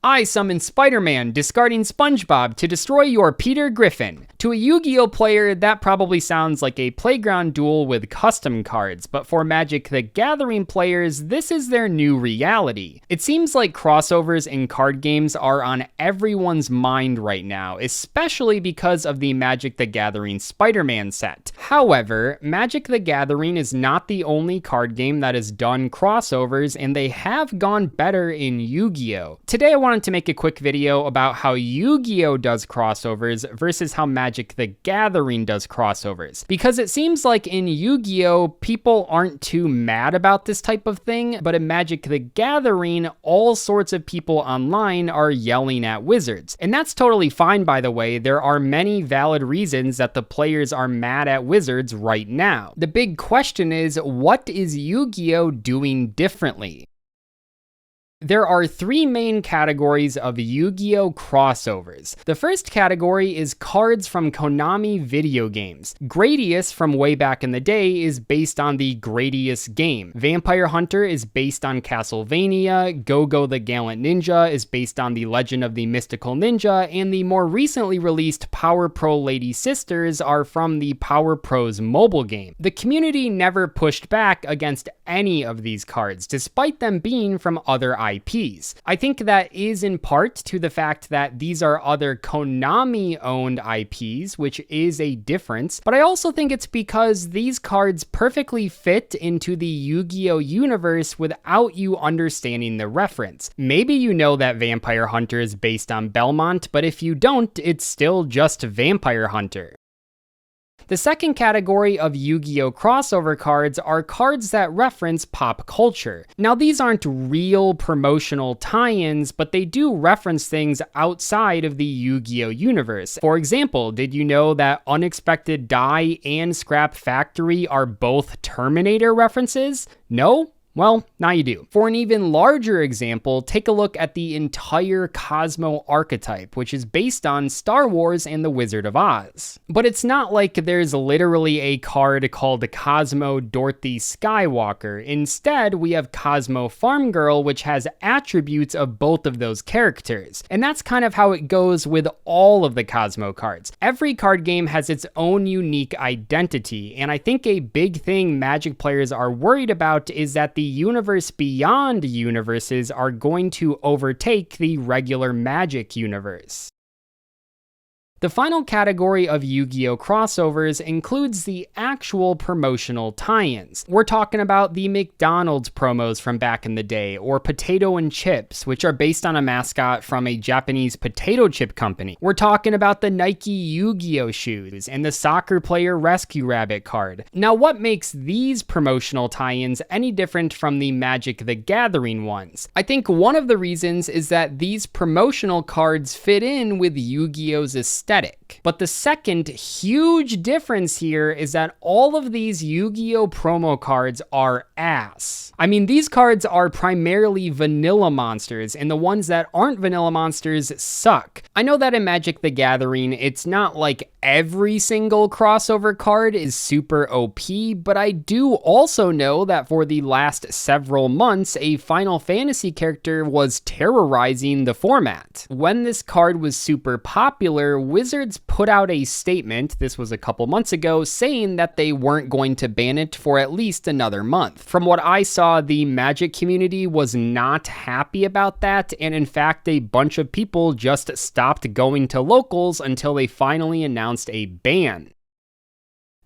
I summon Spider-Man, discarding SpongeBob to destroy your Peter Griffin. To a Yu-Gi-Oh player, that probably sounds like a playground duel with custom cards, but for Magic the Gathering players, this is their new reality. It seems like crossovers in card games are on everyone's mind right now, especially because of the Magic the Gathering Spider-Man set. However, Magic the Gathering is not the only card game that has done crossovers, and they have gone better in Yu-Gi-Oh! Today I wanted to make a quick video about how Yu-Gi-Oh! Does crossovers versus how Magic the Gathering does crossovers. Because it seems like in Yu-Gi-Oh! People aren't too mad about this type of thing, but in Magic the Gathering, all sorts of people online are yelling at Wizards. And that's totally fine, by the way. There are many valid reasons that the players are mad at Wizards right now. The big question is, what is Yu-Gi-Oh! Doing differently? There are three main categories of Yu-Gi-Oh! Crossovers. The first category is cards from Konami video games. Gradius from way back in the day is based on the Gradius game. Vampire Hunter is based on Castlevania. Go-Go the Gallant Ninja is based on The Legend of the Mystical Ninja, and the more recently released Power Pro Lady Sisters are from the Power Pros mobile game. The community never pushed back against any of these cards, despite them being from other IPs. I think that is in part to the fact that these are other Konami-owned IPs, which is a difference, but I also think it's because these cards perfectly fit into the Yu-Gi-Oh! Universe without you understanding the reference. Maybe you know that Vampire Hunter is based on Belmont, but if you don't, it's still just Vampire Hunter. The second category of Yu-Gi-Oh! Crossover cards are cards that reference pop culture. Now, these aren't real promotional tie-ins, but they do reference things outside of the Yu-Gi-Oh! Universe. For example, did you know that Unexpected Die and Scrap Factory are both Terminator references? No? Well, now you do. For an even larger example, take a look at the entire Cosmo archetype, which is based on Star Wars and the Wizard of Oz. But it's not like there's literally a card called Cosmo Dorothy Skywalker. Instead, we have Cosmo Farm Girl, which has attributes of both of those characters. And that's kind of how it goes with all of the Cosmo cards. Every card game has its own unique identity, and I think a big thing Magic players are worried about is that the universe beyond universes are going to overtake the regular Magic universe. The final category of Yu-Gi-Oh! Crossovers includes the actual promotional tie-ins. We're talking about the McDonald's promos from back in the day, or Potato and Chips, which are based on a mascot from a Japanese potato chip company. We're talking about the Nike Yu-Gi-Oh! Shoes and the Soccer Player Rescue Rabbit card. Now, what makes these promotional tie-ins any different from the Magic the Gathering ones? I think one of the reasons is that these promotional cards fit in with Yu-Gi-Oh!'s aesthetic. But the second huge difference here is that all of these Yu-Gi-Oh! Promo cards are ass. I mean, these cards are primarily vanilla monsters, and the ones that aren't vanilla monsters suck. I know that in Magic the Gathering, it's not like every single crossover card is super OP, but I do also know that for the last several months, a Final Fantasy character was terrorizing the format. When this card was super popular, Wizards put out a statement, this was a couple months ago, saying that they weren't going to ban it for at least another month. From what I saw, the Magic community was not happy about that, and in fact, a bunch of people just stopped going to locals until they finally announced a ban.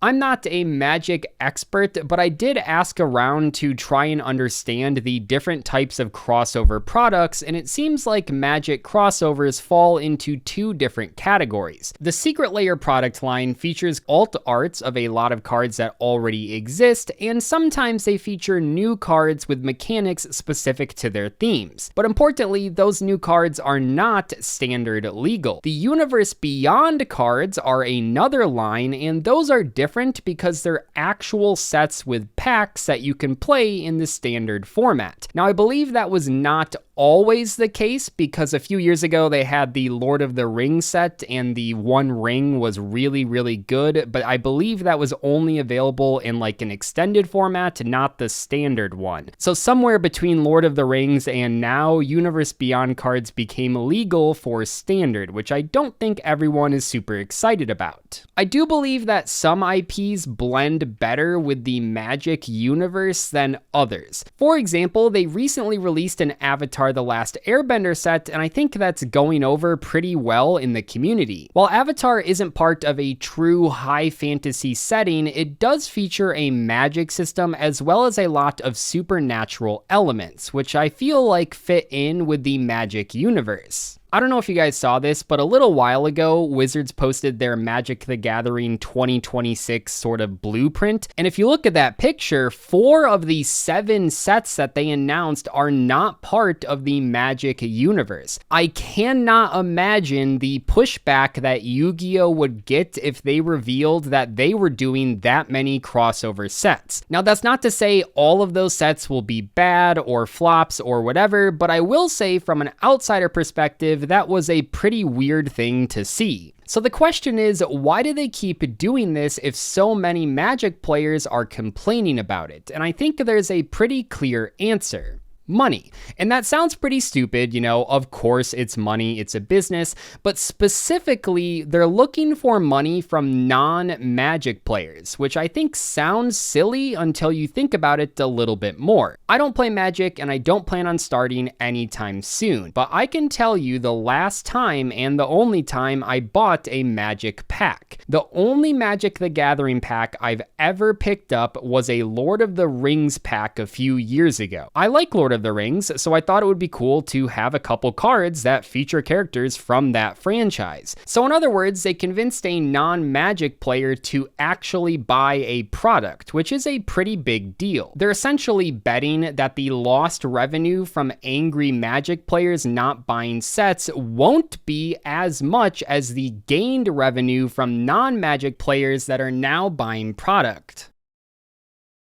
I'm not a Magic expert, but I did ask around to try and understand the different types of crossover products, and it seems like Magic crossovers fall into two different categories. The Secret Lair product line features alt arts of a lot of cards that already exist, and sometimes they feature new cards with mechanics specific to their themes. But importantly, those new cards are not standard legal. The Universe Beyond cards are another line, and those are different different because they're actual sets with packs that you can play in the standard format. Now, I believe that was not always the case because a few years ago they had the Lord of the Rings set and the One Ring was really, really good, but I believe that was only available in like an extended format, not the standard one. So somewhere between Lord of the Rings and now, Universe Beyond cards became legal for standard, which I don't think everyone is super excited about. I do believe that some IPs blend better with the Magic universe than others. For example, they recently released an Avatar The Last Airbender set, and I think that's going over pretty well in the community. While Avatar isn't part of a true high fantasy setting, it does feature a magic system as well as a lot of supernatural elements, which I feel like fit in with the Magic universe. I don't know if you guys saw this, but a little while ago, Wizards posted their Magic the Gathering 2026 sort of blueprint. And if you look at that picture, 4 of the 7 sets that they announced are not part of the Magic universe. I cannot imagine the pushback that Yu-Gi-Oh! Would get if they revealed that they were doing that many crossover sets. Now, that's not to say all of those sets will be bad or flops or whatever, but I will say from an outsider perspective, that was a pretty weird thing to see. So the question is, why do they keep doing this if so many Magic players are complaining about it? And I think there's a pretty clear answer. Money. And that sounds pretty stupid, you know, of course it's money, it's a business, but specifically they're looking for money from non-Magic players, which I think sounds silly until you think about it a little bit more. I don't play Magic and I don't plan on starting anytime soon, but I can tell you the last time and the only time I bought a Magic pack. The only Magic the Gathering pack I've ever picked up was a Lord of the Rings pack a few years ago. I like Lord of the Rings, so I thought it would be cool to have a couple cards that feature characters from that franchise. So in other words, they convinced a non-Magic player to actually buy a product, which is a pretty big deal. They're essentially betting that the lost revenue from angry Magic players not buying sets won't be as much as the gained revenue from non-Magic players that are now buying product.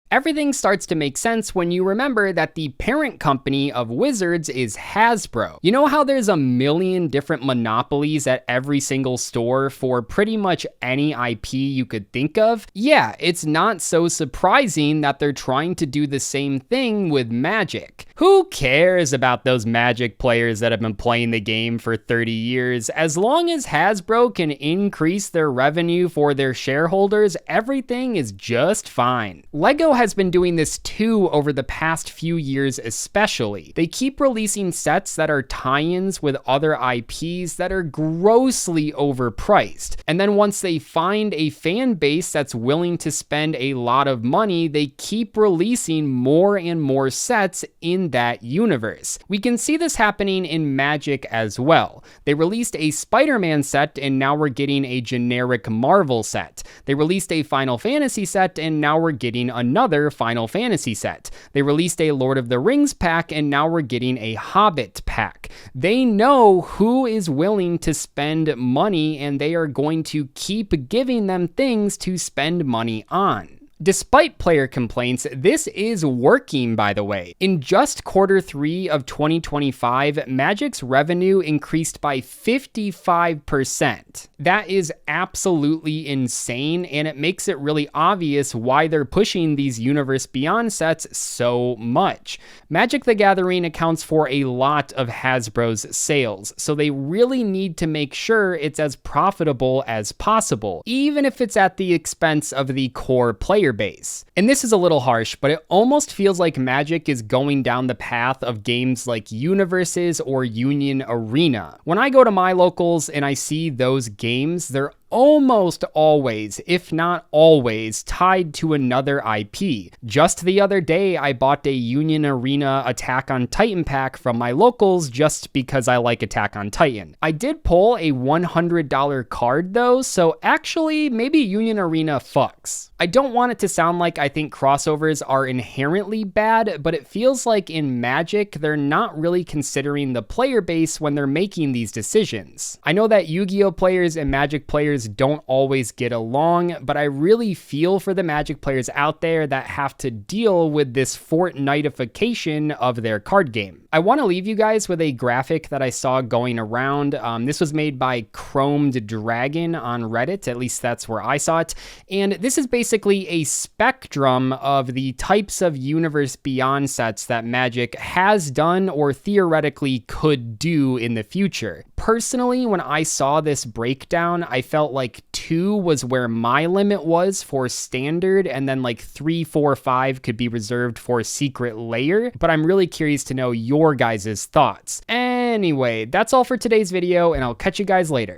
Everything starts to make sense when you remember that the parent company of Wizards is Hasbro. You know how there's a million different monopolies at every single store for pretty much any IP you could think of? Yeah, it's not so surprising that they're trying to do the same thing with Magic. Who cares about those Magic players that have been playing the game for 30 years? As long as Hasbro can increase their revenue for their shareholders, everything is just fine. LEGO has been doing this too over the past few years especially. They keep releasing sets that are tie-ins with other IPs that are grossly overpriced. And then once they find a fan base that's willing to spend a lot of money, they keep releasing more and more sets in that universe. We can see this happening in Magic as well. They released a Spider-Man set and now we're getting a generic Marvel set. They released a Final Fantasy set and now we're getting another Final Fantasy set. They released a Lord of the Rings pack and now we're getting a Hobbit pack. They know who is willing to spend money and they are going to keep giving them things to spend money on. Despite player complaints, this is working, by the way. In just Q3 of 2025, Magic's revenue increased by 55%. That is absolutely insane, and it makes it really obvious why they're pushing these Universe Beyond sets so much. Magic the Gathering accounts for a lot of Hasbro's sales, so they really need to make sure it's as profitable as possible, even if it's at the expense of the core player base. And this is a little harsh, but it almost feels like Magic is going down the path of games like Universes or Union Arena. When I go to my locals and I see those games, they're almost always, if not always, tied to another IP. Just the other day, I bought a Union Arena Attack on Titan pack from my locals just because I like Attack on Titan. I did pull a $100 card though, so actually maybe Union Arena fucks. I don't want it to sound like I think crossovers are inherently bad, but it feels like in Magic, they're not really considering the player base when they're making these decisions. I know that Yu-Gi-Oh players and Magic players players don't always get along, but I really feel for the Magic players out there that have to deal with this Fortnite-ification of their card game. I want to leave you guys with a graphic that I saw going around. This was made by Chromed Dragon on Reddit, at least that's where I saw it, and this is basically a spectrum of the types of Universe Beyond sets that Magic has done or theoretically could do in the future. Personally, when I saw this breakdown, I felt like 2 was where my limit was for standard, and then like 3, 4, 5 could be reserved for secret layer, but I'm really curious to know your guys' thoughts. Anyway, that's all for today's video, and I'll catch you guys later.